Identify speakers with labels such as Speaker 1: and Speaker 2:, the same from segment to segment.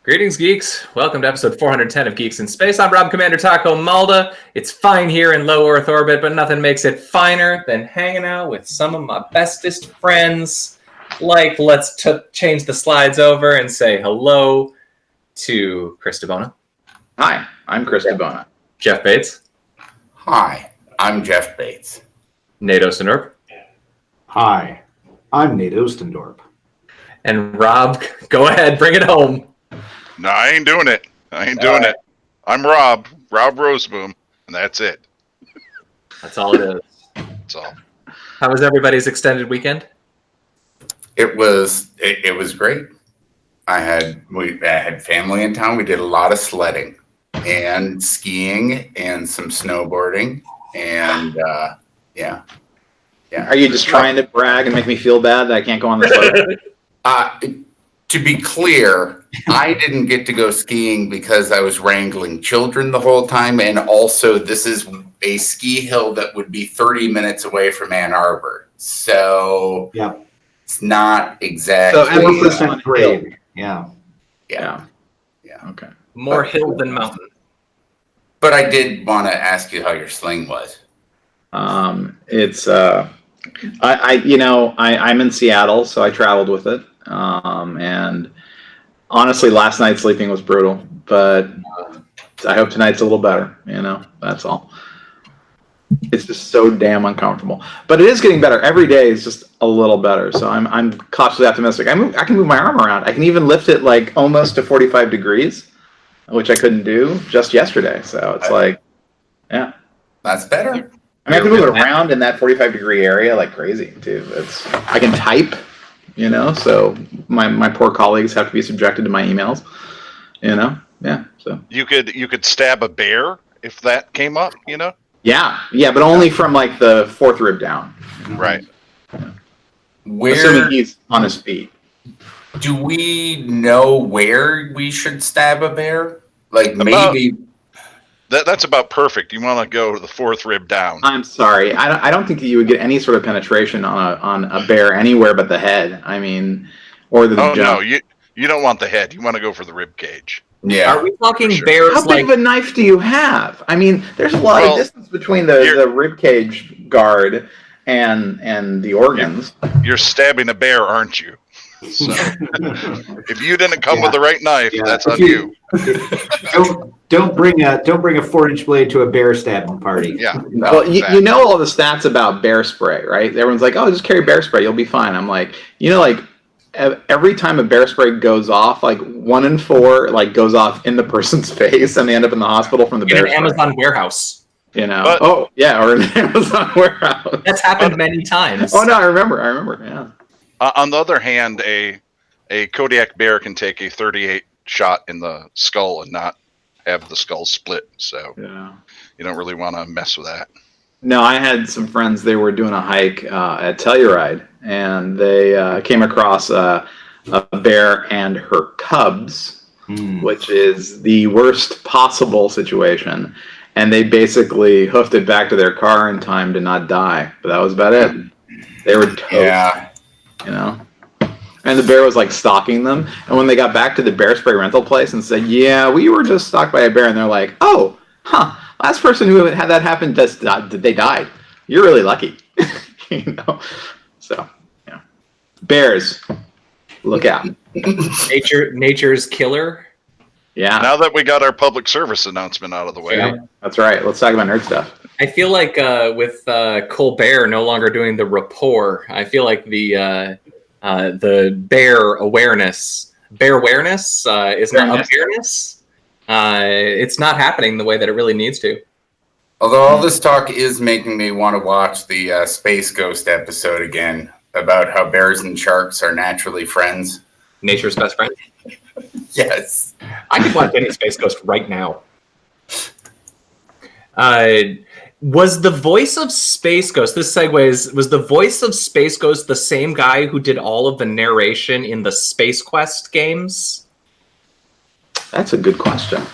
Speaker 1: Greetings, geeks. Welcome to episode 410 of Geeks in Space. I'm Rob Commander Taco Malda. It's fine here in low Earth orbit, but nothing makes it finer than hanging out with some of my bestest friends. Like, let's change the slides over and say hello to Chris DeBona.
Speaker 2: Hi, I'm Chris DeBona.
Speaker 1: Jeff Bates.
Speaker 3: Hi, I'm Jeff Bates.
Speaker 1: Nate Ostendorp.
Speaker 4: Hi, I'm Nate Ostendorp.
Speaker 1: And Rob, go ahead, bring it home.
Speaker 5: No, I ain't doing it. It. I'm Rob Roseboom, and that's it.
Speaker 1: That's all it is.
Speaker 5: That's all.
Speaker 1: How was everybody's extended weekend?
Speaker 3: It was great. I had family in town. We did a lot of sledding and skiing and some snowboarding and yeah.
Speaker 2: Are you just trying to brag and make me feel bad that I can't go on the sled?
Speaker 3: To be clear, I didn't get to go skiing because I was wrangling children the whole time, and also this is a ski hill that would be 30 minutes away from Ann Arbor, so
Speaker 4: yeah,
Speaker 3: it's not exactly.
Speaker 4: So 4% grade. Yeah.
Speaker 2: Okay.
Speaker 1: More hill than mountain.
Speaker 3: But I did want to ask you how your sling was.
Speaker 2: I'm in Seattle, so I traveled with it. And honestly, last night sleeping was brutal, but I hope tonight's a little better. That's all. It's just so damn uncomfortable, but it is getting better. Every day is just a little better. So I'm cautiously optimistic. I can move my arm around. I can even lift it like almost to 45 degrees, which I couldn't do just yesterday. So it's like, yeah,
Speaker 3: that's better.
Speaker 2: I can move it around in that 45 degree area like crazy too. I can type. So my poor colleagues have to be subjected to my emails. So
Speaker 5: you could stab a bear if that came up.
Speaker 2: Yeah, but only from like the fourth rib down.
Speaker 5: Right.
Speaker 2: Assuming he's on his feet.
Speaker 3: Do we know where we should stab a bear? Like maybe.
Speaker 5: That's about perfect. You want to go to the fourth rib down.
Speaker 2: I'm sorry. I don't think that you would get any sort of penetration on a bear anywhere but the head. I mean, or the jump.
Speaker 5: No, you don't want the head. You want to go for the rib cage.
Speaker 3: Yeah.
Speaker 1: Are we talking bears?
Speaker 2: How big of a knife do you have? I mean, there's a lot of distance between the rib cage guard and the organs.
Speaker 5: You're stabbing a bear, aren't you? So, if you didn't come with the right knife, that's on you.
Speaker 4: Don't bring a 4-inch blade to a bear stabbing party.
Speaker 5: Yeah.
Speaker 2: No, well, you know all the stats about bear spray, right? Everyone's like, "Oh, just carry bear spray, you'll be fine." I'm like, every time a bear spray goes off, like 1 in 4 like goes off in the person's face, and they end up in the hospital from the bear spray.
Speaker 1: In an Amazon warehouse.
Speaker 2: or an Amazon warehouse.
Speaker 1: That's happened many times.
Speaker 2: Oh no, I remember. Yeah.
Speaker 5: On the other hand, a Kodiak bear can take a 38 shot in the skull and not have the skull split. So you don't really want to mess with that.
Speaker 2: No, I had some friends. They were doing a hike at Telluride, and they came across a bear and her cubs, which is the worst possible situation. And they basically hoofed it back to their car in time to not die. But that was about it. They were toast.
Speaker 3: Yeah.
Speaker 2: And the bear was like stalking them. And when they got back to the bear spray rental place and said, "Yeah, we were just stalked by a bear," and they're like, "Oh, last person who had that happen they died. You're really lucky." So bears, look out.
Speaker 1: Nature's killer.
Speaker 2: Yeah.
Speaker 5: Now that we got our public service announcement out of the way.
Speaker 2: Yeah, that's right. Let's talk about nerd stuff.
Speaker 1: I feel like with Colbert no longer doing the rapport, I feel like the bear awareness is not awareness. It's not happening the way that it really needs to.
Speaker 3: Although all this talk is making me want to watch the Space Ghost episode again about how bears and sharks are naturally friends.
Speaker 1: Nature's best friend.
Speaker 3: Yes.
Speaker 1: I could watch any Space Ghost right now. Was the voice of Space Ghost, this segues, was the voice of Space Ghost the same guy who did all of the narration in the Space Quest games?
Speaker 2: That's a good question.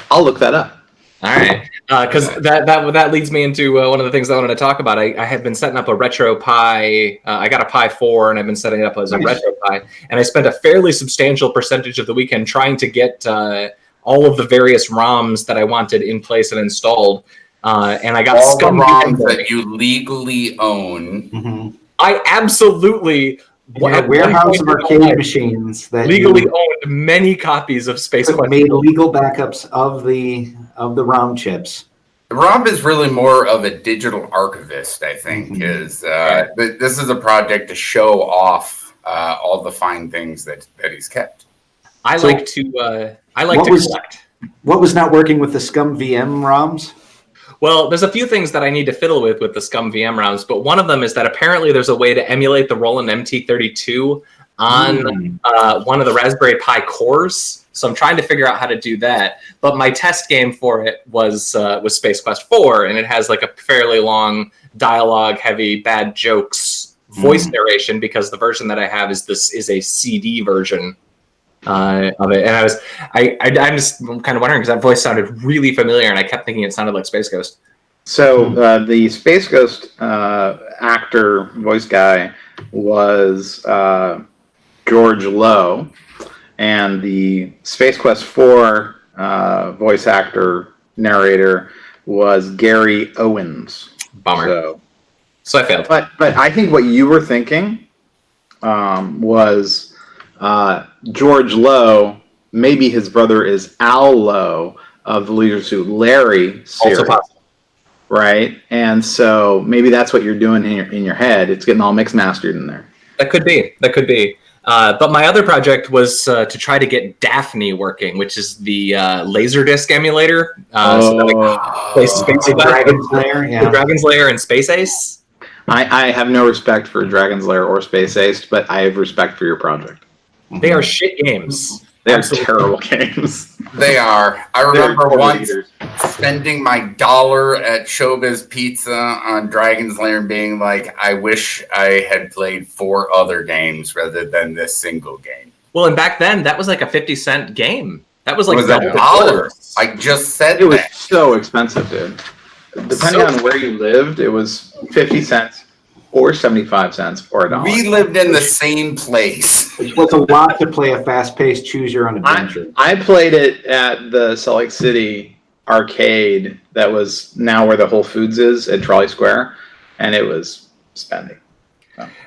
Speaker 2: I'll look that up.
Speaker 1: All right, because that leads me into one of the things I wanted to talk about. I had been setting up a retro Pi. I got a Pi 4, and I've been setting it up as a retro Pi. And I spent a fairly substantial percentage of the weekend trying to get all of the various ROMs that I wanted in place and installed. And I got
Speaker 3: all the
Speaker 1: Scum
Speaker 3: ROMs
Speaker 1: VM.
Speaker 3: that you legally own.
Speaker 4: Mm-hmm.
Speaker 1: I absolutely.
Speaker 4: A warehouse of arcade machines that
Speaker 1: legally owned many copies of Space Quest.
Speaker 4: Made legal backups of the ROM chips.
Speaker 3: Rob is really more of a digital archivist, I think.
Speaker 4: Mm-hmm.
Speaker 3: This is a project to show off all the fine things that he's kept.
Speaker 1: I like to collect.
Speaker 4: What was not working with the Scum VM ROMs?
Speaker 1: Well, there's a few things that I need to fiddle with the Scum VM ROMs, but one of them is that apparently there's a way to emulate the Roland MT32 on one of the Raspberry Pi cores. So I'm trying to figure out how to do that. But my test game for it was Space Quest 4, and it has like a fairly long dialogue-heavy bad jokes voice narration because the version that I have is a CD version of it. And I'm just kind of wondering because that voice sounded really familiar, and I kept thinking it sounded like Space Ghost.
Speaker 2: So the Space Ghost actor voice guy was George Lowe, and the Space Quest 4 voice actor narrator was Gary Owens.
Speaker 1: Bummer. So I failed.
Speaker 2: But I think what you were thinking was George Lowe. Maybe his brother is Al Lowe of the Leisure Suit Larry series.
Speaker 1: Also possible.
Speaker 2: Right? And so maybe that's what you're doing in your head. It's getting all mixed mastered in there.
Speaker 1: That could be. But my other project was to try to get Daphne working, which is the Laserdisc emulator. So that I play Space
Speaker 4: Dragon's Lair,
Speaker 1: the Dragon's Lair and Space Ace.
Speaker 2: I have no respect for Dragon's Lair or Space Ace, but I have respect for your project.
Speaker 1: They are shit games.
Speaker 2: They are terrible games.
Speaker 3: They are. I remember once spending my $1 at Showbiz Pizza on Dragon's Lair and being like, I wish I had played 4 other games rather than this single game.
Speaker 1: Well, and back then, that was like a 50-cent game. That was like
Speaker 3: $1. I just said
Speaker 2: it was so expensive, dude. Depending on where you lived, it was 50 cents or 75 cents or $1.
Speaker 3: We lived in the same place.
Speaker 4: It was a lot to play a fast-paced choose-your-own adventure.
Speaker 2: I played it at the Salt Lake City arcade that was now where the Whole Foods is at Trolley Square, and it was spending.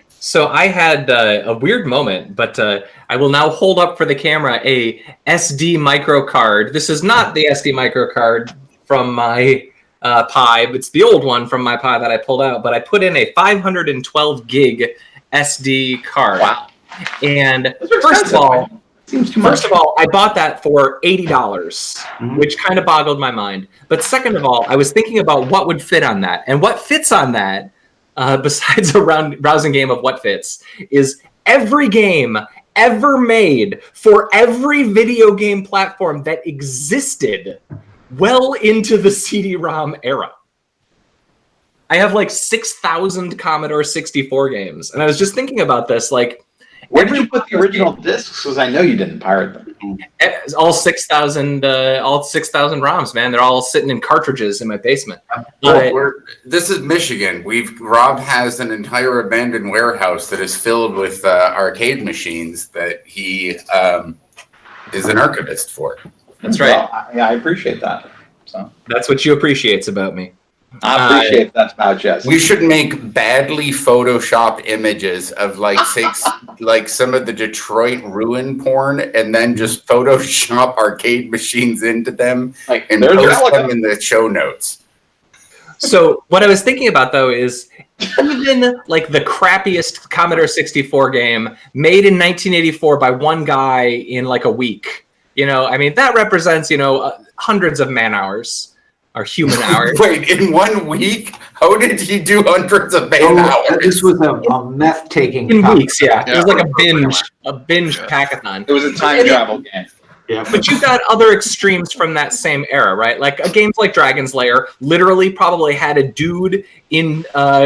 Speaker 1: So I had a weird moment, but I will now hold up for the camera a SD micro card. This is not the SD micro card from my Pi. It's the old one from my Pi that I pulled out, but I put in a 512 gig SD card.
Speaker 2: Wow.
Speaker 1: And first of all, I bought that for $80, which kind of boggled my mind. But second of all, I was thinking about what would fit on that. And what fits on that, besides a rousing game of what fits, is every game ever made for every video game platform that existed well into the CD-ROM era. I have like 6,000 Commodore 64 games. And I was just thinking about this, like,
Speaker 2: where did you put the original discs? Because I know you didn't pirate them.
Speaker 1: All 6,000 ROMs, man. They're all sitting in cartridges in my basement.
Speaker 3: This is Michigan. Rob has an entire abandoned warehouse that is filled with arcade machines that he is an archivist for.
Speaker 1: That's right.
Speaker 2: Well, I appreciate that. So
Speaker 1: that's what you appreciate about me.
Speaker 2: I appreciate that about Jesse.
Speaker 3: We should make badly Photoshop images of like some of the Detroit ruin porn, and then just Photoshop arcade machines into them and post them in the show notes.
Speaker 1: So what I was thinking about though is even like the crappiest Commodore 64 game made in 1984 by one guy in like a week. You know, I mean that represents hundreds of man hours. Or human hours.
Speaker 3: Wait, in 1 week? How did he do hundreds of hours?
Speaker 4: This was a meth taking.
Speaker 1: In weeks, yeah. It was like a binge packathon.
Speaker 2: It was a time travel game.
Speaker 4: Yeah.
Speaker 1: But you got other extremes from that same era, right? Like games like Dragon's Lair literally probably had a dude in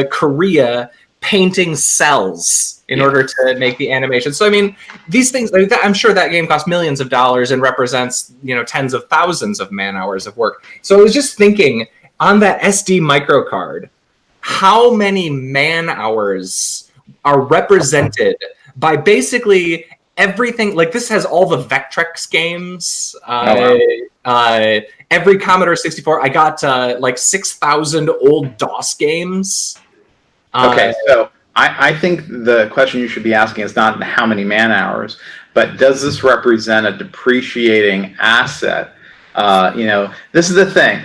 Speaker 1: Korea painting cells in order to make the animation. So I mean, these things, I'm sure that game costs millions of dollars and represents, tens of thousands of man hours of work. So I was just thinking, on that SD micro card, how many man hours are represented by basically everything? Like, this has all the Vectrex games, every Commodore 64. I got 6,000 old DOS games.
Speaker 2: Okay, so I think the question you should be asking is not how many man hours, but does this represent a depreciating asset? This is the thing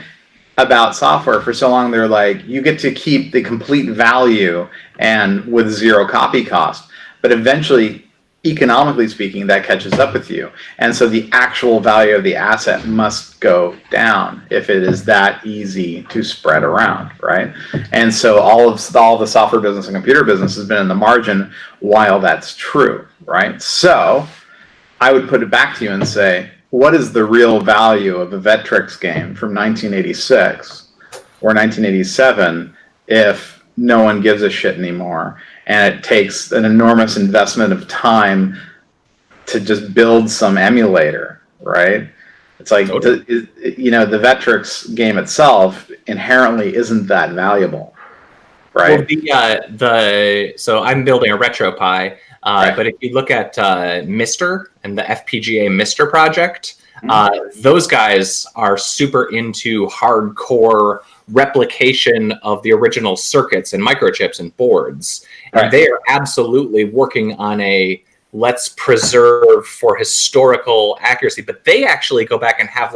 Speaker 2: about software. For so long, they're like, you get to keep the complete value and with zero copy cost. But eventually, economically speaking, that catches up with you. And so the actual value of the asset must go down if it is that easy to spread around, right? And so all the software business and computer business has been in the margin while that's true, right? So I would put it back to you and say, what is the real value of a Vectrex game from 1986 or 1987 if no one gives a shit anymore? And it takes an enormous investment of time to just build some emulator, right? It's like, the Vectrex game itself inherently isn't that valuable, right?
Speaker 1: Well, so I'm building a RetroPie,
Speaker 2: Right.
Speaker 1: but if you look at Mister and the FPGA Mister project, those guys are super into hardcore replication of the original circuits and microchips and boards. And they are absolutely working on let's preserve for historical accuracy, but they actually go back and have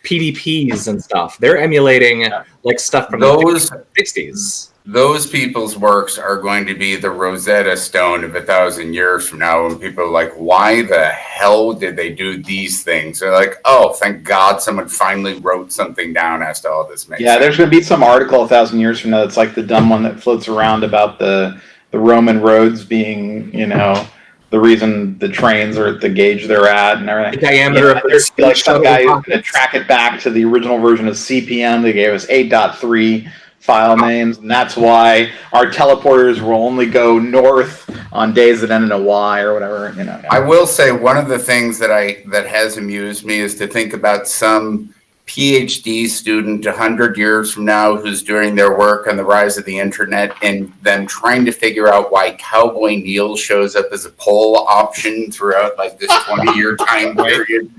Speaker 1: PDPs and stuff. They're emulating stuff from the 60s.
Speaker 3: Those people's works are going to be the Rosetta Stone of 1,000 years from now, when people are like, why the hell did they do these things? They're like, oh, thank God someone finally wrote something down as to all this makes sense.
Speaker 2: There's going to be some article 1,000 years from now that's like the dumb one that floats around about the Roman roads being, the reason the trains are at the gauge they're at and everything.
Speaker 1: The diameter of
Speaker 2: there's some guy who's going to track it back to the original version of CPM. They gave us 8.3 file names, and that's why our teleporters will only go north on days that end in a Y or whatever.
Speaker 3: I will say one of the things that has amused me is to think about some PhD student 100 years from now who's doing their work on the rise of the internet and then trying to figure out why CowboyNeal shows up as a poll option throughout this 20-year time period.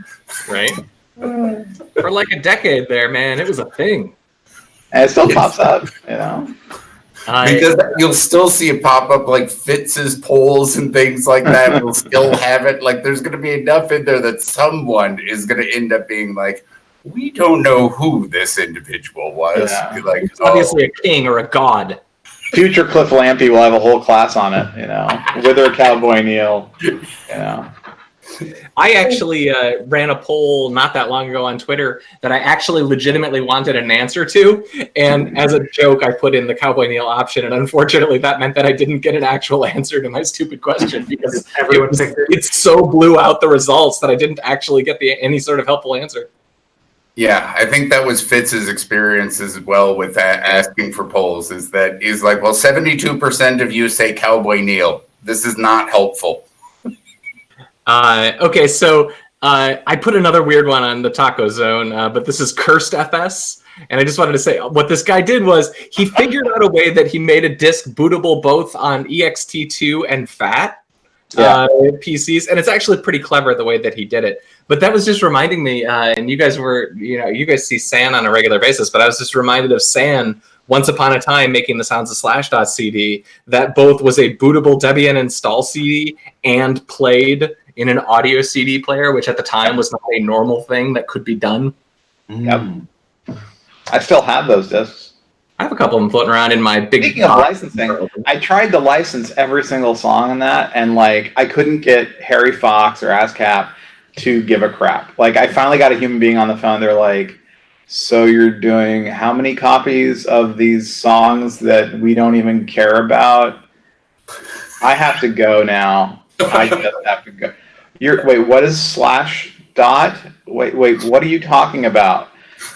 Speaker 1: Right? For a decade there, man, it was a thing.
Speaker 2: And it still pops up,
Speaker 3: Because you'll still see it pop up Fitz's polls and things like that. We'll still have it. There's going to be enough in there that someone is going to end up being we don't know who this individual was.
Speaker 1: It's obviously a king or a god.
Speaker 2: Future Cliff Lampy will have a whole class on it, with or CowboyNeal,
Speaker 1: I actually ran a poll not that long ago on Twitter that I actually legitimately wanted an answer to. And as a joke, I put in the CowboyNeal option. And unfortunately, that meant that I didn't get an actual answer to my stupid question because it so blew out the results that I didn't actually get any sort of helpful answer.
Speaker 3: Yeah, I think that was Fitz's experience as well with asking for polls, is that he's like, well, 72% of you say CowboyNeal. This is not helpful.
Speaker 1: Okay, so I put another weird one on the Taco Zone, but this is Cursed FS. And I just wanted to say what this guy did was he figured out a way that he made a disk bootable both on ext2 and FAT PCs. And it's actually pretty clever the way that he did it. But that was just reminding me, and you guys see San on a regular basis, but I was just reminded of San once upon a time making the Sounds of Slash.cd that both was a bootable Debian install CD and played in an audio CD player, which at the time was not a normal thing that could be done.
Speaker 2: Yep. I still have those discs.
Speaker 1: I have a couple of them floating around in my big...
Speaker 2: Speaking of licensing, I tried to license every single song on that, and I couldn't get Harry Fox or ASCAP to give a crap. I finally got a human being on the phone. They're like, so you're doing how many copies of these songs that we don't even care about? I have to go now. I just have to go. Wait, what is /dot? Wait, what are you talking about?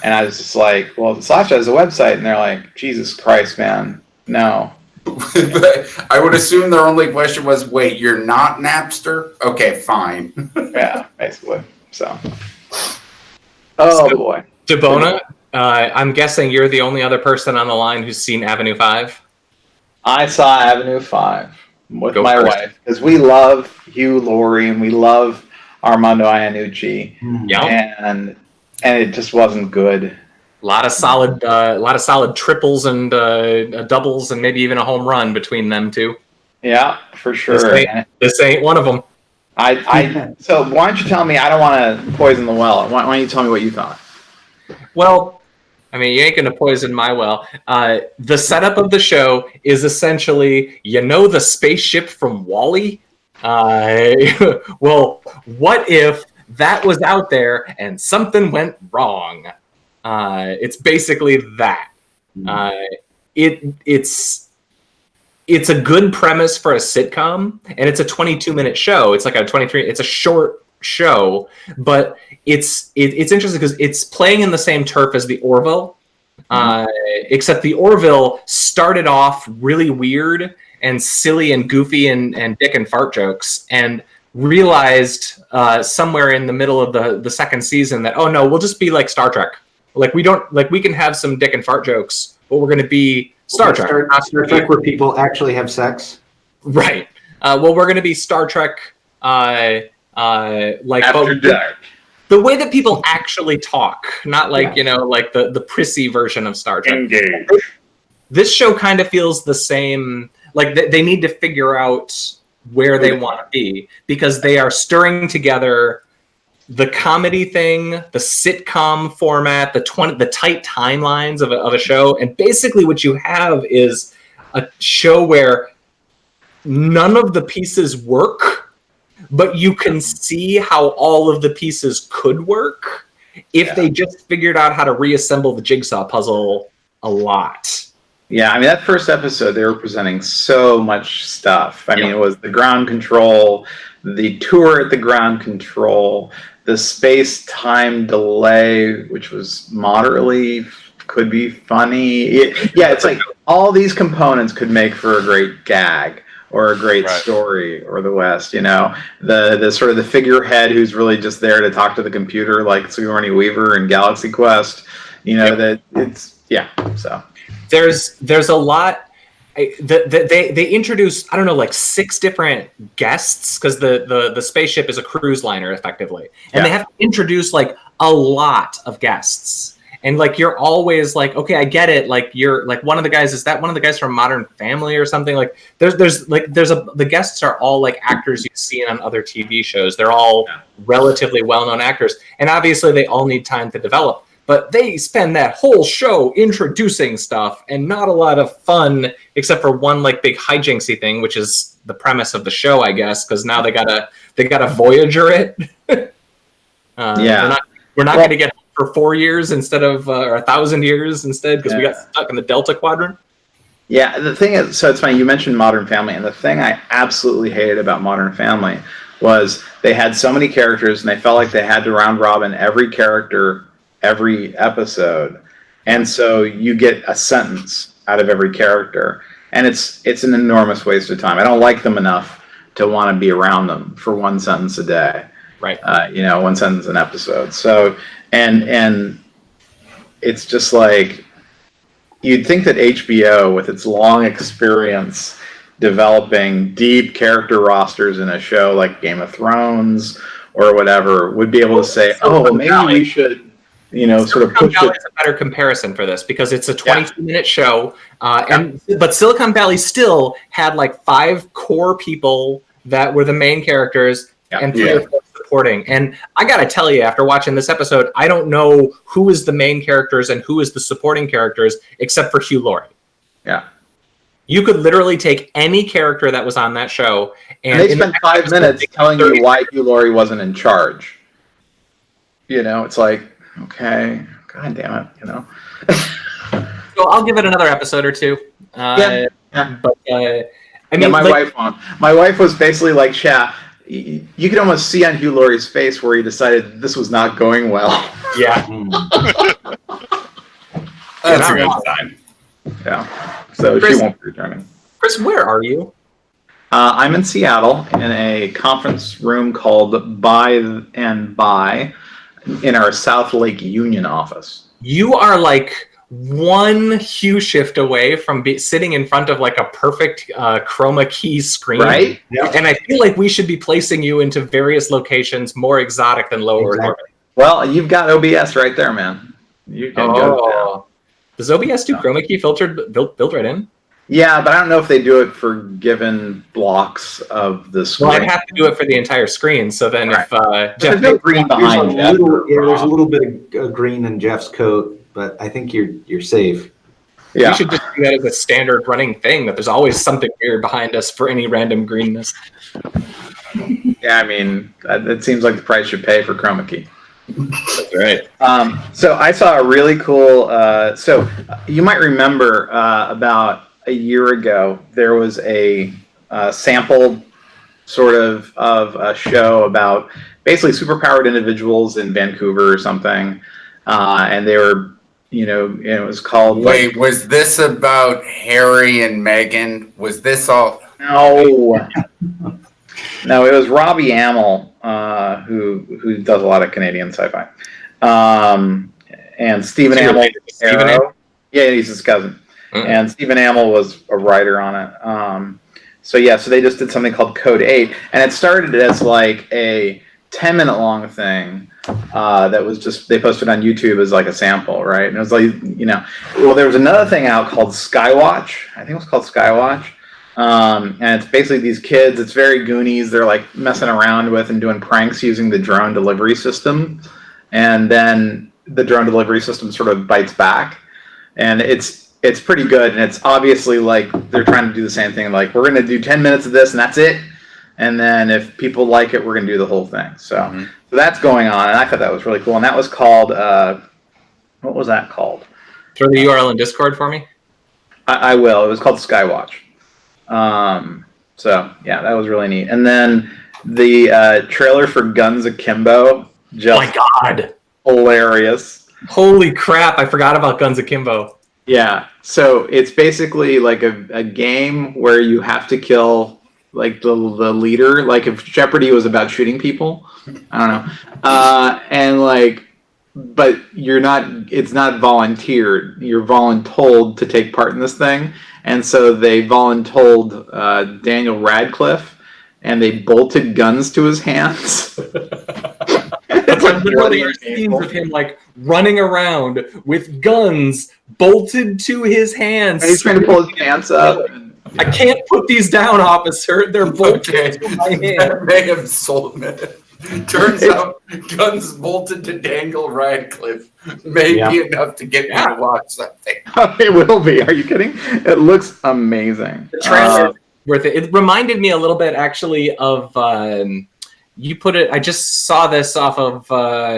Speaker 2: And I was just like, well, Slash has a website. And they're like, Jesus Christ, man. No.
Speaker 3: I would assume their only question was, wait, you're not Napster? Okay, fine.
Speaker 2: Yeah, basically. So. Oh,
Speaker 1: So,
Speaker 2: boy.
Speaker 1: Debona, I'm guessing you're the only other person on the line who's seen Avenue 5?
Speaker 2: I saw Avenue 5 with
Speaker 1: Go
Speaker 2: my
Speaker 1: first.
Speaker 2: wife because we love Hugh Laurie and we love Armando Iannucci,
Speaker 1: Yeah.
Speaker 2: and it just wasn't good.
Speaker 1: A lot of solid triples and doubles and maybe even a home run between them two.
Speaker 2: Yeah, for sure.
Speaker 1: This ain't one of them.
Speaker 2: So why don't you tell me? I don't want to poison the well. Why don't you tell me what you thought?
Speaker 1: Well, I mean, you ain't gonna poison my well. The setup of the show is essentially, the spaceship from WALL-E? Well, what if that was out there and something went wrong? It's basically that. It's a good premise for a sitcom, and it's a 22-minute show. It's like it's a short show, but it's interesting because it's playing in the same turf as the Orville, except the Orville started off really weird and silly and goofy and dick and fart jokes, and realized somewhere in the middle of the second season that, oh no, we'll just be like Star Trek. Like we can have some dick and fart jokes, but we're going to be Star Trek.
Speaker 4: Star Trek where people actually have sex.
Speaker 1: Right. Well, we're going to be Star Trek. Like
Speaker 2: After dark.
Speaker 1: The way that people actually talk, not like like the prissy version of Star Trek.
Speaker 2: Engage.
Speaker 1: This show kind of feels the same. Like they need to figure out where they want to be, because they are stirring together the comedy thing, the sitcom format, the tight timelines of a show, and basically what you have is a show where none of the pieces work, but you can see how all of the pieces could work if they just figured out how to reassemble the jigsaw puzzle a lot.
Speaker 2: Yeah, I mean, that first episode, they were presenting so much stuff. I mean, it was the ground control, the tour at the ground control, the space-time delay, which was moderately, could be funny. It's like all these components could make for a great gag or a great story or the West, the sort of the figurehead who's really just there to talk to the computer, like Sigourney Weaver in Galaxy Quest, that it's, so.
Speaker 1: There's a lot. They introduced, I don't know, like 6 different guests, because the spaceship is a cruise liner effectively, and they have to introduce like a lot of guests, and like you're always like, okay, I get it, like you're like one of the guys, is that one of the guys from Modern Family or something? Like the guests are all like actors you've seen on other TV shows. They're all relatively well-known actors, and obviously they all need time to develop. But they spend that whole show introducing stuff, and not a lot of fun, except for one like big hijinksy thing, which is the premise of the show, I guess, because now they gotta Voyager it. We're not going to get for 4 years instead of or 1,000 years instead, because we got stuck in the Delta Quadrant.
Speaker 2: Yeah, the thing is, so it's funny, you mentioned Modern Family, and the thing I absolutely hated about Modern Family was they had so many characters, and they felt like they had to round robin every character every episode, and so you get a sentence out of every character, and it's an enormous waste of time. I don't like them enough to want to be around them for one sentence a day,
Speaker 1: right?
Speaker 2: One sentence an episode. So and it's just like, you'd think that HBO, with its long experience developing deep character rosters in a show like Game of Thrones or whatever, would be able to say, maybe we should sort of push it.
Speaker 1: It's a better comparison for this, because it's a 22-minute show, but Silicon Valley still had like 5 core people that were the main characters and 3 or 4 supporting. And I gotta tell you, after watching this episode, I don't know who is the main characters and who is the supporting characters, except for Hugh Laurie.
Speaker 2: Yeah.
Speaker 1: You could literally take any character that was on that show, and
Speaker 2: they spent 5 minutes telling you why Hugh Laurie wasn't in charge. It's like, okay, god damn it,
Speaker 1: So I'll give it another episode or 2. But I mean,
Speaker 2: my wife was basically like, you could almost see on Hugh Laurie's face where he decided this was not going well.
Speaker 1: Yeah.
Speaker 3: That's a good sign.
Speaker 2: Yeah. So Chris, she won't be returning.
Speaker 1: Chris, where are you?
Speaker 2: I'm in Seattle in a conference room called By and By in our South Lake Union office.
Speaker 1: You are like one hue shift away from sitting in front of like a perfect chroma key screen.
Speaker 2: Right?
Speaker 4: Yep.
Speaker 1: And I feel like we should be placing you into various locations more exotic than low Earth orbit.
Speaker 2: Well, you've got OBS right there, man. You can go.
Speaker 1: Does OBS do chroma key filtered built right in?
Speaker 2: Yeah, but I don't know if they do it for given blocks of the screen.
Speaker 1: Well, I'd have to do it for the entire screen. So then if
Speaker 2: There's no green behind Jeff.
Speaker 4: There's a little bit of green in Jeff's coat, but I think you're safe.
Speaker 2: Yeah.
Speaker 1: we should just do that as a standard running thing, that there's always something weird behind us for any random greenness.
Speaker 2: Yeah, I mean, it seems like the price you pay for chroma key.
Speaker 1: That's right.
Speaker 2: So I saw a really cool. So you might remember about a year ago there was a sample sort of a show about basically superpowered individuals in Vancouver or something, and they were, it was called.
Speaker 3: Wait, was this about Harry and Meghan? Was this all?
Speaker 2: No. No, it was Robbie Amell, who does a lot of Canadian sci-fi, and Stephen Amell.
Speaker 1: Stephen Amell?
Speaker 2: Yeah, he's his cousin.
Speaker 1: Mm-hmm.
Speaker 2: And Stephen Amell was a writer on it. So they just did something called Code 8, and it started as like a 10-minute long thing that was just, they posted on YouTube as like a sample, right? And it was like, well, there was another thing out called Skywatch. I think it was called Skywatch. And it's basically these kids, it's very Goonies, they're like messing around with and doing pranks using the drone delivery system. And then the drone delivery system sort of bites back. And it's pretty good. And it's obviously like they're trying to do the same thing. Like, we're going to do 10 minutes of this and that's it. And then if people like it, we're going to do the whole thing. So, so that's going on. And I thought that was really cool. And that was called, what was that called?
Speaker 1: Throw the URL in Discord for me.
Speaker 2: I will. It was called Skywatch. So yeah, that was really neat. And then the trailer for Guns Akimbo, just
Speaker 1: Oh my God.
Speaker 2: hilarious.
Speaker 1: Holy crap, I forgot about Guns Akimbo.
Speaker 2: Yeah, so it's basically like a game where you have to kill like the leader, like if Jeopardy was about shooting people. I don't know. And like, but it's not volunteered. You're voluntold to take part in this thing. And so they voluntold Daniel Radcliffe, and they bolted guns to his hands.
Speaker 1: It's like literally scenes of him like running around with guns bolted to his hands.
Speaker 2: And he's trying to pull his pants up.
Speaker 1: I can't put these down, officer. They're bolted to my hands.
Speaker 3: That may have sold me. Turns out guns bolted to Daniel Radcliffe may be enough to get me to watch something.
Speaker 2: It will be. Are you kidding? It looks amazing.
Speaker 1: The trailer worth it. It reminded me a little bit actually of you put it. I just saw this off of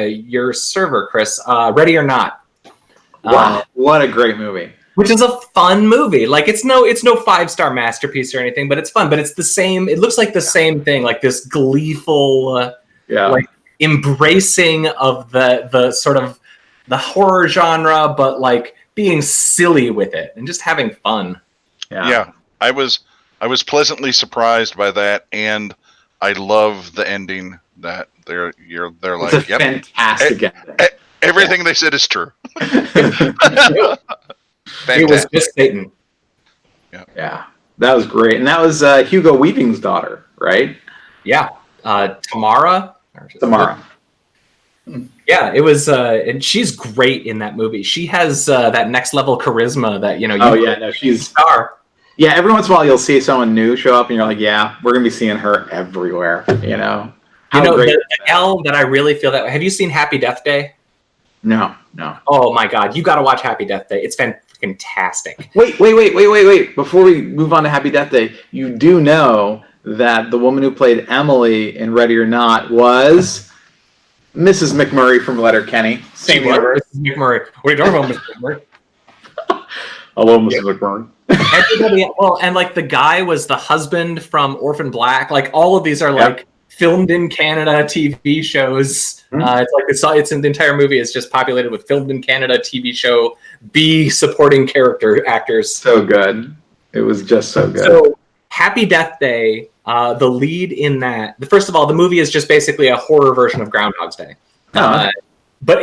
Speaker 1: your server, Chris. Ready or Not.
Speaker 2: Wow, what a great movie!
Speaker 1: Which is a fun movie. Like it's no 5-star masterpiece or anything, but it's fun. But it's the same. It looks like the same thing. Like this gleeful. Like embracing of the sort of the horror genre, but like being silly with it and just having fun.
Speaker 5: Yeah, I was pleasantly surprised by that, and I love the ending that they're like,
Speaker 2: it's a fantastic ending.
Speaker 5: Everything they said is true.
Speaker 1: It was just Satan.
Speaker 2: Yeah, that was great, and that was Hugo Weaving's daughter, right?
Speaker 1: Yeah, Tamara. Yeah, it was, and she's great in that movie. She has that next level charisma that she's star.
Speaker 2: Yeah, every once in a while you'll see someone new show up, and you're like, yeah, we're gonna be seeing her everywhere. The
Speaker 1: gal that I really feel that. Have you seen Happy Death Day?
Speaker 2: No.
Speaker 1: Oh my God, you got to watch Happy Death Day. It's fantastic.
Speaker 2: Wait! Before we move on to Happy Death Day, you do know that the woman who played Emily in Ready or Not was Mrs. McMurray from Letterkenny. Same universe.
Speaker 1: Mrs. McMurray. What are you talking about, Mrs. McMurray?
Speaker 2: Hello, Mrs. McMurray.
Speaker 1: Everybody, and like the guy was the husband from Orphan Black. Like all of these are like filmed in Canada TV shows. It's like the entire movie is just populated with filmed in Canada TV show B supporting character actors.
Speaker 2: So good. It was just so good.
Speaker 1: So Happy Death Day, the lead in that. First of all, the movie is just basically a horror version of Groundhog's Day, but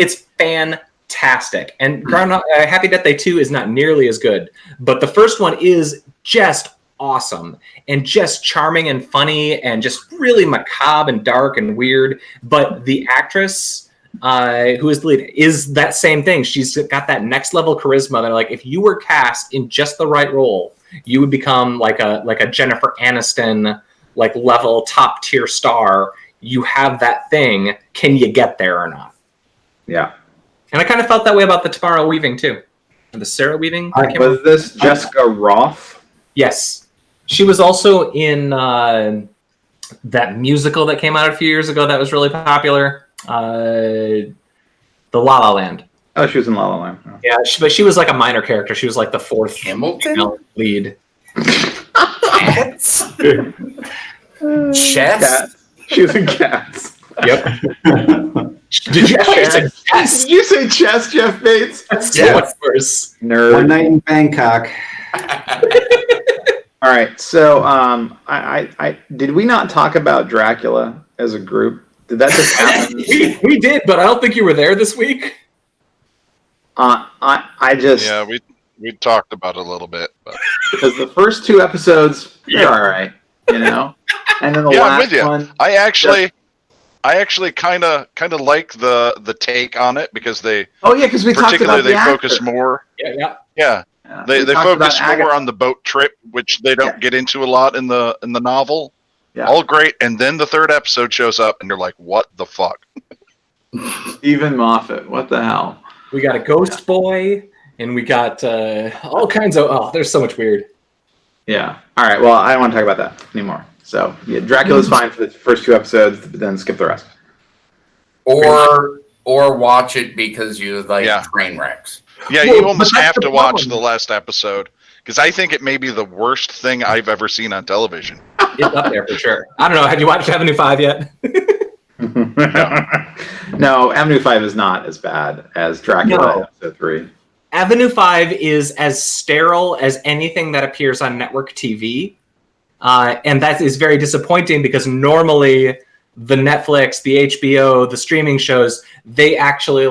Speaker 1: it's fantastic. And Happy Death Day 2 is not nearly as good, but the first one is just awesome and just charming and funny and just really macabre and dark and weird. But the actress who is the lead is that same thing. She's got that next level charisma. They're like, if you were cast in just the right role, you would become like a Jennifer Aniston level top tier star. You have that thing. Can you get there or not?
Speaker 2: Yeah.
Speaker 1: And I kind of felt that way about the Tamara Weaving too. And the Sarah Weaving.
Speaker 2: Was this Jessica Roth?
Speaker 1: Yes. She was also in that musical that came out a few years ago that was really popular. The La La Land.
Speaker 2: Oh, she was in La La Land. Oh.
Speaker 1: Yeah, but she was like a minor character. She was like the fourth
Speaker 3: Hamilton
Speaker 1: lead.
Speaker 3: Chess.
Speaker 2: She was in Cats.
Speaker 1: Yep. Did you say chess?
Speaker 2: Did you say chess, Jeff Bates?
Speaker 1: Yeah, of course.
Speaker 2: Nerd.
Speaker 4: One Night in Bangkok.
Speaker 2: All right, so I did we not talk about Dracula as a group? Did that just happen?
Speaker 1: we did, but I don't think you were there this week.
Speaker 2: I just
Speaker 5: we talked about it a little bit, but
Speaker 2: because the first two episodes they're all right, and then the last one.
Speaker 5: I actually kind of like the take on it because they
Speaker 2: because we talked about the
Speaker 5: focus more. Yeah. They focus more on the boat trip, which they don't get into a lot in the novel.
Speaker 2: Yeah.
Speaker 5: All great, and then the third episode shows up, and you're like, "What the fuck?"
Speaker 2: Stephen Moffat, what the hell?
Speaker 1: We got a ghost boy, and we got all kinds of. Oh, there's so much weird.
Speaker 2: Yeah. All right. Well, I don't want to talk about that anymore. So yeah, Dracula's fine for the first two episodes, but then skip the rest.
Speaker 3: Or watch it because you like train wrecks.
Speaker 5: Yeah, you almost have to watch the last episode because I think it may be the worst thing I've ever seen on television.
Speaker 1: It's up there for sure. I don't know. Have you watched Avenue 5 yet?
Speaker 2: No, Avenue 5 is not as bad as Dracula episode 3.
Speaker 1: Avenue 5 is as sterile as anything that appears on network TV. And that is very disappointing because normally the Netflix, the HBO, the streaming shows, they actually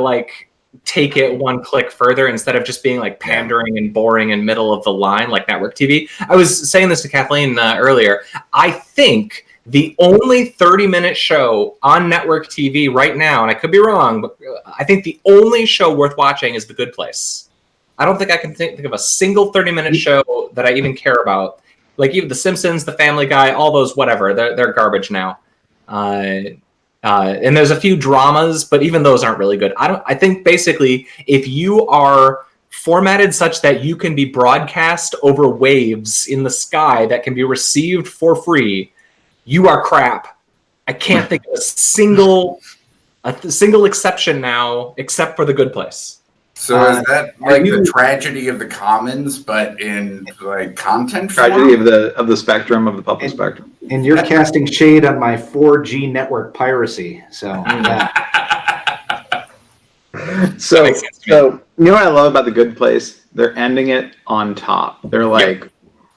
Speaker 1: take it one click further instead of just being pandering and boring and middle of the line like network TV. I was saying this to Kathleen earlier. I think the only 30-minute show on network TV right now, and I could be wrong, but I think the only show worth watching is The Good Place. I don't think I can think of a single 30-minute show that I even care about. Even The Simpsons, The Family Guy, all those, whatever, they're garbage now. And there's a few dramas, but even those aren't really good. I think basically if you are formatted such that you can be broadcast over waves in the sky that can be received for free, you are crap. I can't think of a single exception now, except for The Good Place.
Speaker 3: So is that the tragedy of the commons, but in content
Speaker 2: tragedy
Speaker 3: form?
Speaker 2: of the spectrum of the public spectrum?
Speaker 4: And you're casting shade on my 4G network piracy. So
Speaker 2: So you know what I love about The Good Place? They're ending it on top. They're like,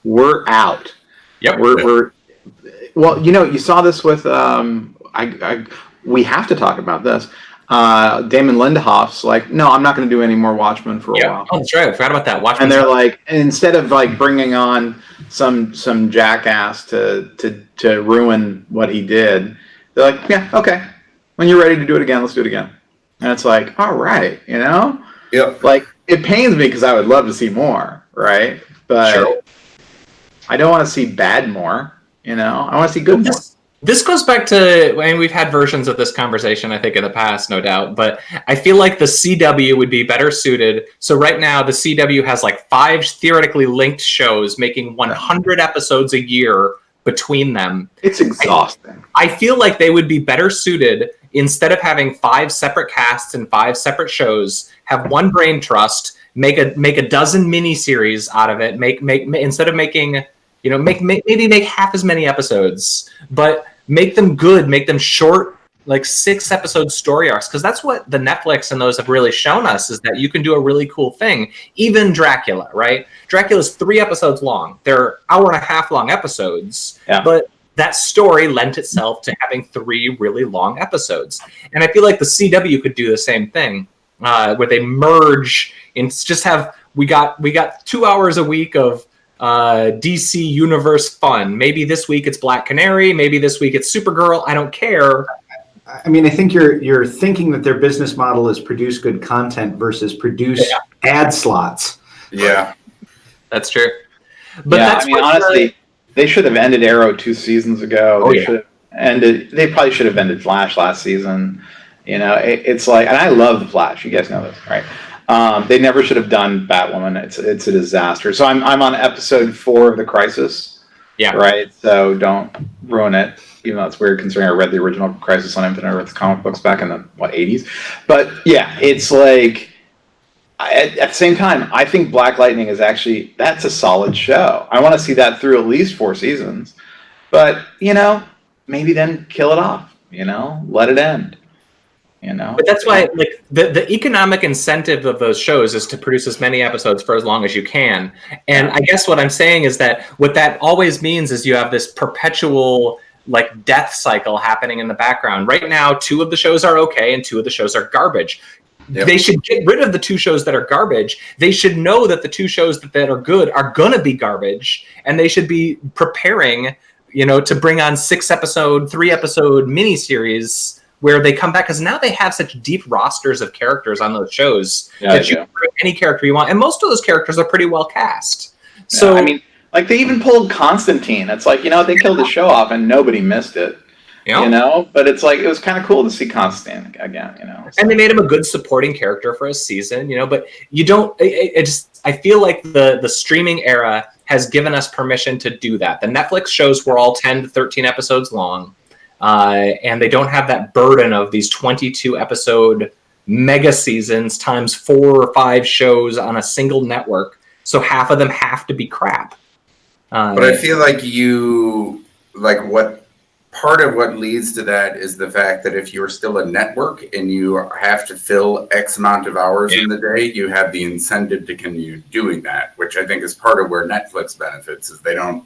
Speaker 2: we're out.
Speaker 1: Yep.
Speaker 2: We're well, you saw this with we have to talk about this. Damon Lindelof's like, no, I'm not going to do any more Watchmen for a while.
Speaker 1: Oh, that's right. I forgot about that. Watchmen.
Speaker 2: And they're like, instead of bringing on some jackass to ruin what he did, they're like, yeah, okay. When you're ready to do it again, let's do it again. And it's like, all right,
Speaker 3: Yep.
Speaker 2: It pains me because I would love to see more, right? But I don't want to see bad more. I want to see good more.
Speaker 1: This goes back to, and we've had versions of this conversation, I think, in the past, no doubt, but I feel like the CW would be better suited. So right now, the CW has 5 theoretically linked shows making 100 episodes a year between them.
Speaker 2: It's exhausting.
Speaker 1: I feel like they would be better suited, instead of having 5 separate casts and 5 separate shows, have one brain trust, make a dozen miniseries out of it, instead of making... maybe make half as many episodes, but make them good, make them short, like 6 episode story arcs, because that's what the Netflix and those have really shown us, is that you can do a really cool thing. Even Dracula, right? Dracula's 3 episodes long. They're hour-and-a-half long episodes, but that story lent itself to having 3 really long episodes. And I feel like the CW could do the same thing, where they merge and just have, we got 2 hours a week of DC universe fun. Maybe this week it's Black Canary, maybe this week it's Supergirl. I don't care.
Speaker 4: I mean, I think you're thinking that their business model is produce good content versus produce ad slots.
Speaker 3: Yeah,
Speaker 1: that's true. But that's,
Speaker 2: I mean, honestly, they should have ended Arrow 2 seasons ago. They probably should have ended Flash last season. You know, it's like, and I love the Flash. You guys know this, right? They never should have done Batwoman. It's a disaster. So I'm on episode 4 of The Crisis. Yeah. Right. So don't ruin it. Even though it's weird considering I read the original Crisis on Infinite Earths comic books back in the 80s. But yeah, it's like at the same time, I think Black Lightning is actually, that's a solid show. I want to see that through at least 4 seasons. But you know, maybe then kill it off. You know, let it end. You know,
Speaker 1: but that's why, like, the economic incentive of those shows is to produce as many episodes for as long as you can. And I guess what I'm saying is that what that always means is you have this perpetual, like, death cycle happening in the background. Right now, 2 of the shows are okay and 2 of the shows are garbage. Yep. They should get rid of the 2 shows that are garbage. They should know that the 2 shows that are good are going to be garbage, and they should be preparing, you know, to bring on 6-episode, 3-episode miniseries where they come back, because now they have such deep rosters of characters on those shows that you can bring any character you want, and most of those characters are pretty well cast. So
Speaker 2: I mean, like, they even pulled Constantine. It's like, you know, they killed the show off and nobody missed it. You know, but it's like, it was kind of cool to see Constantine again, you know.
Speaker 1: And they made him a good supporting character for a season, you know, but you don't, I feel like the streaming era has given us permission to do that. The Netflix shows were all 10 to 13 episodes long, and they don't have that burden of these 22 episode mega seasons times 4 or 5 shows on a single network. So half of them have to be crap.
Speaker 3: But I feel like part of what leads to that is the fact that if you're still a network and you have to fill X amount of hours in the day, you have the incentive to continue doing that, which I think is part of where Netflix benefits, is they don't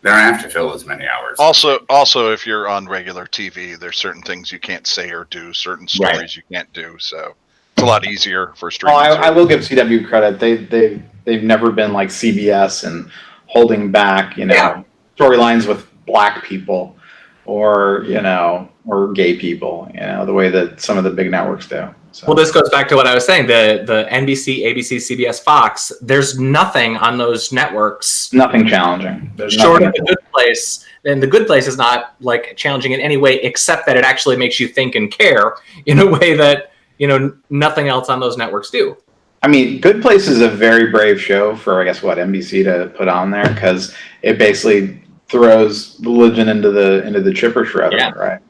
Speaker 3: have to fill as many hours.
Speaker 5: Also, if you're on regular TV, there's certain things you can't say or do, certain stories you can't do. So it's a lot easier for streaming.
Speaker 2: I will give CW credit. They've never been like CBS and holding back, you know, storylines with black people or, you know, or gay people, you know, the way that some of the big networks do. So.
Speaker 1: Well, this goes back to what I was saying. The NBC, ABC, CBS, Fox, there's nothing on those networks.
Speaker 2: Nothing challenging.
Speaker 1: Short of The Good Place. And The Good Place is not, like, challenging in any way, except that it actually makes you think and care in a way that, you know, nothing else on those networks do.
Speaker 2: I mean, Good Place is a very brave show for, I guess, NBC to put on there, because it basically throws religion into the chipper shredder, right?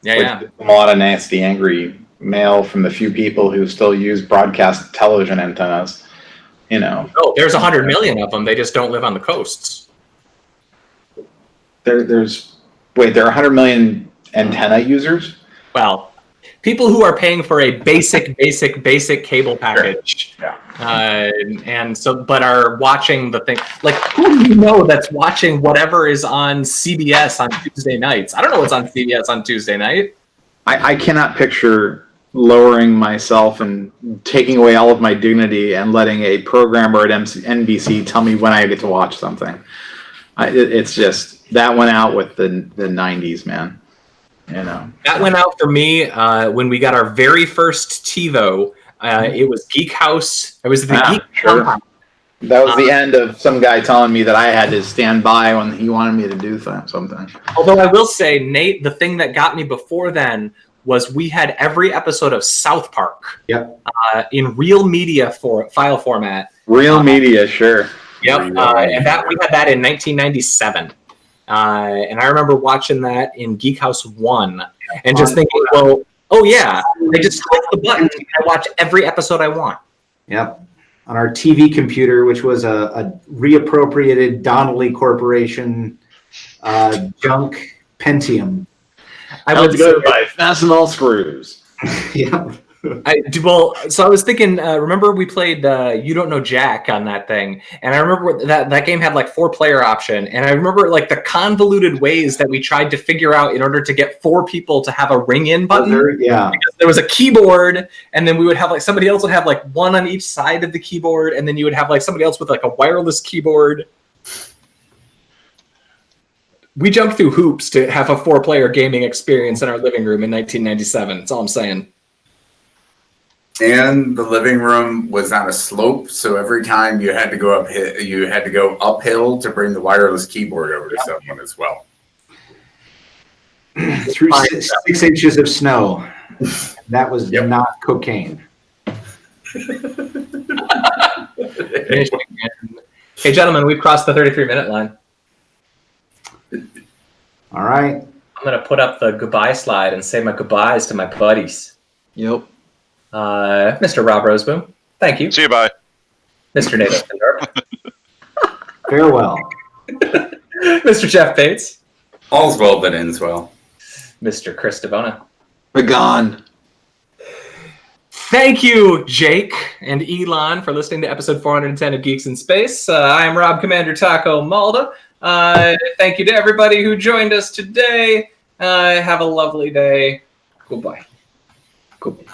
Speaker 2: Yeah. A lot of nasty, angry mail from the few people who still use broadcast television antennas, you know.
Speaker 1: Oh, there's 100 million of them. They just don't live on the coasts.
Speaker 2: There are 100 million antenna users?
Speaker 1: Well, people who are paying for a basic cable package.
Speaker 2: Sure.
Speaker 1: And so, but are watching the thing. Like, who do you know that's watching whatever is on CBS on Tuesday nights? I don't know what's on CBS on Tuesday night.
Speaker 2: I cannot picture lowering myself and taking away all of my dignity and letting a programmer at NBC tell me when I get to watch something. It's just, that went out with the 90s, man. You know,
Speaker 1: that went out for me when we got our very first TiVo. It was Geek House. It was the Geek House.
Speaker 2: That was the end of some guy telling me that I had to stand by when he wanted me to do something.
Speaker 1: Although I will say, Nate, the thing that got me before then was we had every episode of South Park.
Speaker 4: Yep.
Speaker 1: In real media file format.
Speaker 2: Real media, sure.
Speaker 1: Yep. And we had that in 1997. And I remember watching that in Geek House 1 and just thinking, well, oh yeah, I just click the button and I watch every episode I want.
Speaker 4: Yep. On our TV computer, which was a reappropriated Donnelly Corporation junk Pentium.
Speaker 1: I
Speaker 2: Held
Speaker 1: would
Speaker 2: together by fasten-all screws.
Speaker 4: Yeah.
Speaker 1: So I was thinking, remember we played You Don't Know Jack on that thing, and I remember that game had like 4-player option, and I remember like the convoluted ways that we tried to figure out in order to get 4 people to have a ring-in button.
Speaker 4: Yeah.
Speaker 1: Because there was a keyboard, and then we would have like somebody else would have like one on each side of the keyboard, and then you would have like somebody else with like a wireless keyboard. We jumped through hoops to have a 4-player gaming experience in our living room in 1997. That's all I'm saying.
Speaker 3: And the living room was on a slope, so every time you had to go uphill to bring the wireless keyboard over to someone as well.
Speaker 4: Through 6 inches of snow. That was not cocaine.
Speaker 1: Hey, gentlemen, we've crossed the 33-minute line.
Speaker 4: All right.
Speaker 1: I'm going to put up the goodbye slide and say my goodbyes to my buddies.
Speaker 2: Yep.
Speaker 1: Mr. Rob Roseboom, thank you.
Speaker 5: See you, bye.
Speaker 1: Mr. Nate Ostendorf.
Speaker 4: Farewell.
Speaker 1: Mr. Jeff Bates.
Speaker 3: All's well that ends well.
Speaker 1: Mr. Chris DeBona.
Speaker 2: We're gone.
Speaker 1: Thank you, Jake and Elon, for listening to episode 410 of Geeks in Space. I am Rob Commander Taco Malda. Thank you to everybody who joined us today. Have a lovely day. Goodbye. Goodbye.